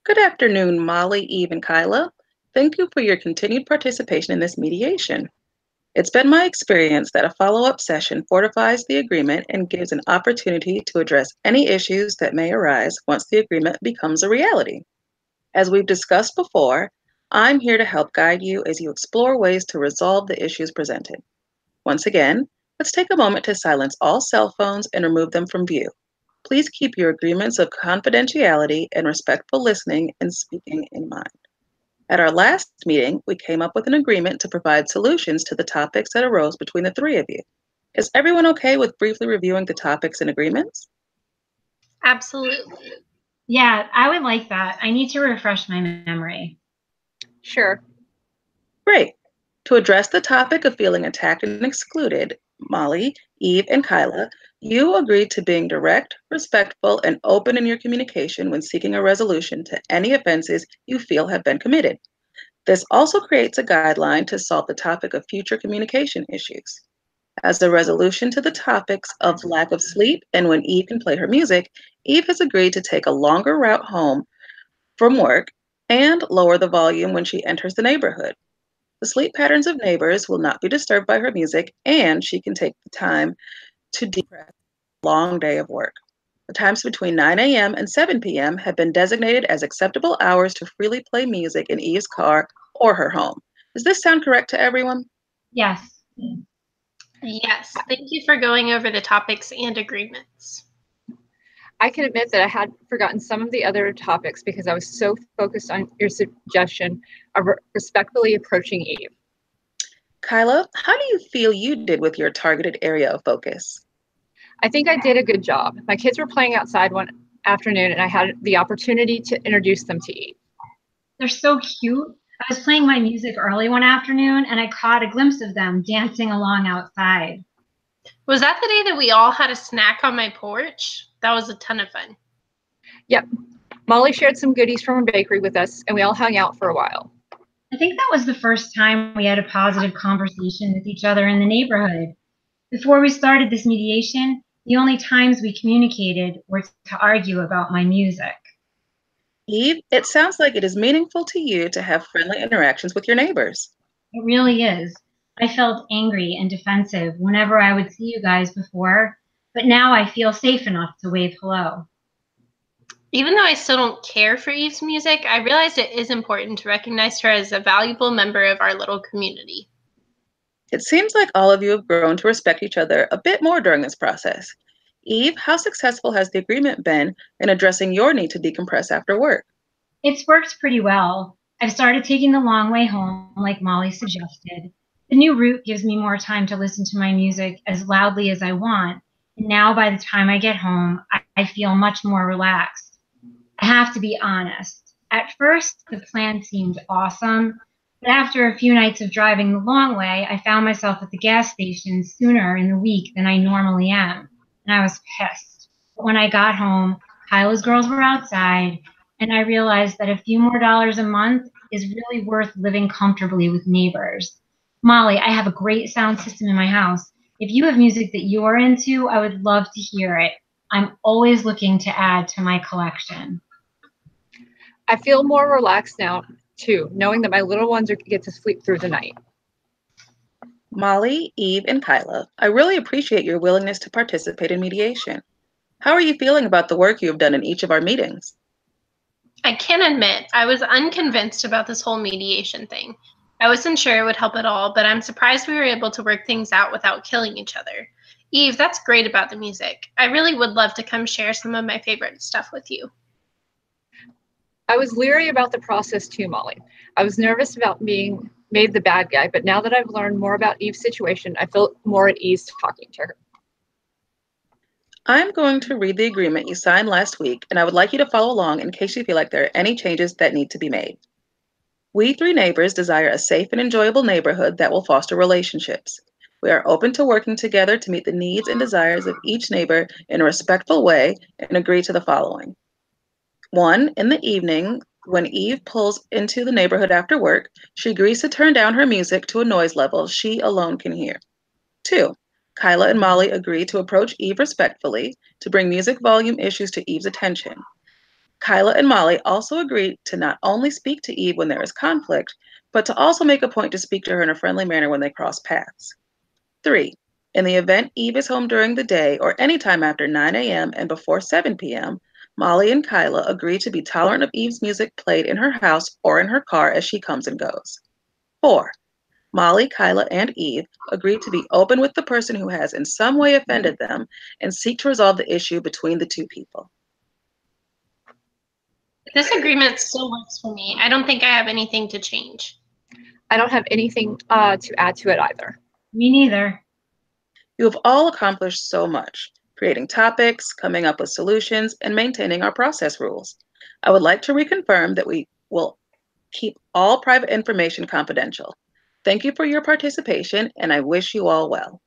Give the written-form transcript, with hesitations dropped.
Good afternoon, Molly, Eve, and Kyla. Thank you for your continued participation in this mediation. It's been my experience that a follow-up session fortifies the agreement and gives an opportunity to address any issues that may arise once the agreement becomes a reality. As we've discussed before, I'm here to help guide you as you explore ways to resolve the issues presented. Once again, let's take a moment to silence all cell phones and remove them from view. Please keep your agreements of confidentiality and respectful listening and speaking in mind. At our last meeting, we came up with an agreement to provide solutions to the topics that arose between the three of you. Is everyone okay with briefly reviewing the topics and agreements? Absolutely. Yeah, I would like that. I need to refresh my memory. Sure. Great. To address the topic of feeling attacked and excluded, Molly, Eve, and Kyla, you agreed to being direct, respectful, and open in your communication when seeking a resolution to any offenses you feel have been committed. This also creates a guideline to solve the topic of future communication issues. As a resolution to the topics of lack of sleep and when Eve can play her music, Eve has agreed to take a longer route home from work and lower the volume when she enters the neighborhood. The sleep patterns of neighbors will not be disturbed by her music, and she can take the time to decompress a long day of work. The times between 9 a.m. and 7 p.m. have been designated as acceptable hours to freely play music in Eve's car or her home. Does this sound correct to everyone? Yes. Yes, thank you for going over the topics and agreements. I can admit that I had forgotten some of the other topics because I was so focused on your suggestion of respectfully approaching Eve. Kyla, how do you feel you did with your targeted area of focus? I think I did a good job. My kids were playing outside one afternoon and I had the opportunity to introduce them to Eve. They're so cute. I was playing my music early one afternoon and I caught a glimpse of them dancing along outside. Was that the day that we all had a snack on my porch? That was a ton of fun. Yep. Molly shared some goodies from her bakery with us and we all hung out for a while. I think that was the first time we had a positive conversation with each other in the neighborhood. Before we started this mediation, the only times we communicated were to argue about my music. Eve, it sounds like it is meaningful to you to have friendly interactions with your neighbors. It really is. I felt angry and defensive whenever I would see you guys before, but now I feel safe enough to wave hello. Even though I still don't care for Eve's music, I realized it is important to recognize her as a valuable member of our little community. It seems like all of you have grown to respect each other a bit more during this process. Eve, how successful has the agreement been in addressing your need to decompress after work? It's worked pretty well. I've started taking the long way home, like Molly suggested. The new route gives me more time to listen to my music as loudly as I want, and now by the time I get home, I feel much more relaxed. I have to be honest. At first, the plan seemed awesome, but after a few nights of driving the long way, I found myself at the gas station sooner in the week than I normally am, and I was pissed. But when I got home, Kyla's girls were outside, and I realized that a few more dollars a month is really worth living comfortably with neighbors. Molly, I have a great sound system in my house. If you have music that you're into, I would love to hear it. I'm always looking to add to my collection. I feel more relaxed now, too, knowing that my little ones get to sleep through the night. Molly, Eve, and Kyla, I really appreciate your willingness to participate in mediation. How are you feeling about the work you have done in each of our meetings? I can admit I was unconvinced about this whole mediation thing. I wasn't sure it would help at all, but I'm surprised we were able to work things out without killing each other. Eve, that's great about the music. I really would love to come share some of my favorite stuff with you. I was leery about the process too, Molly. I was nervous about being made the bad guy, but now that I've learned more about Eve's situation, I feel more at ease talking to her. I'm going to read the agreement you signed last week, and I would like you to follow along in case you feel like there are any changes that need to be made. We three neighbors desire a safe and enjoyable neighborhood that will foster relationships. We are open to working together to meet the needs and desires of each neighbor in a respectful way and agree to the following. 1, in the evening, when Eve pulls into the neighborhood after work, she agrees to turn down her music to a noise level she alone can hear. 2, Kyla and Molly agree to approach Eve respectfully to bring music volume issues to Eve's attention. Kyla and Molly also agreed to not only speak to Eve when there is conflict, but to also make a point to speak to her in a friendly manner when they cross paths. 3. In the event Eve is home during the day or any time after 9 a.m. and before 7 p.m., Molly and Kyla agree to be tolerant of Eve's music played in her house or in her car as she comes and goes. 4. Molly, Kyla, and Eve agree to be open with the person who has in some way offended them and seek to resolve the issue between the two people. This agreement still works for me. I don't think I have anything to change. I don't have anything to add to it either. Me neither. You have all accomplished so much, creating topics, coming up with solutions, and maintaining our process rules. I would like to reconfirm that we will keep all private information confidential. Thank you for your participation, and I wish you all well.